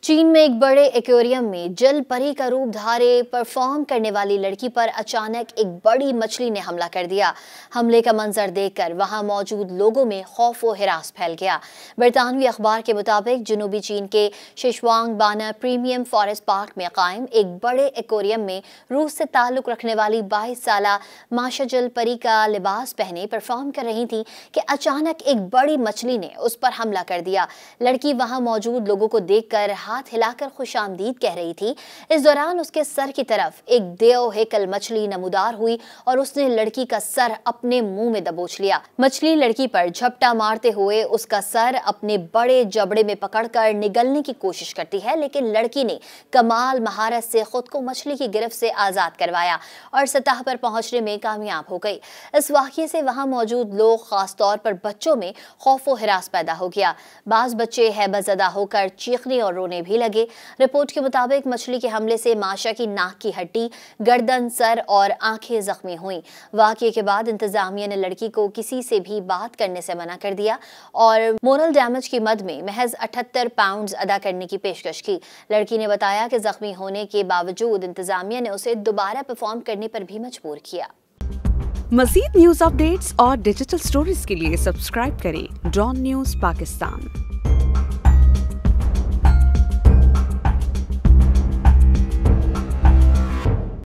चीन में एक बड़े एक्वेरियम में जल परी का रूप धारे परफॉर्म करने वाली लड़की पर अचानक एक बड़ी मछली ने हमला कर दिया। हमले का मंजर देखकर वहां मौजूद लोगों में खौफ व हिरास फैल गया। बरतानवी अखबार के मुताबिक जनूबी चीन के शिशवांग बाना प्रीमियम फॉरेस्ट पार्क में कायम एक बड़े एक्वेरियम में रूस से ताल्लुक रखने वाली 22 साला माशा जल परी का लिबास पहने परफॉर्म कर रही थी कि अचानक एक बड़ी मछली ने उस पर हमला कर दिया। लड़की वहां मौजूद लोगों को देखकर हाथ हिलाकर खुशामदीद कह रही थी। इस दौरान उसके सर की तरफ एक देव हेकल मछली नमूदार हुई और उसने लड़की का सर अपने मुंह में दबोच लिया। मछली लड़की पर झपटा मारते हुए उसका सर अपने बड़े जबड़े में पकड़कर निगलने की कोशिश करती है, लेकिन लड़की ने कमाल महारत से खुद को मछली की गिरफ्त से आजाद करवाया और सतह पर पहुंचने में कामयाब हो गई। इस वाकये से वहां मौजूद लोग, खास तौर पर बच्चों में खौफ व हिरास पैदा हो गया। बाज बच्चे हैबतज़दा होकर चीखने और रोने भी लगे। रिपोर्ट के मुताबिक मछली के हमले से माशा की नाक की हड्डी, गर्दन, सर और आंखें जख्मी हुई। वाकये के बाद इंतजामिया ने लड़की को किसी से भी बात करने से मना कर दिया और मोरल डैमेज की मद में महज 78 पाउंड अदा करने की पेशकश की। लड़की ने बताया कि जख्मी होने के बावजूद इंतजामिया ने उसे दोबारा परफॉर्म करने पर भी मजबूर किया। मज़ीद न्यूज़ अपडेट्स और डिजिटल स्टोरीज के लिए सब्सक्राइब करें डॉन न्यूज़ पाकिस्तान।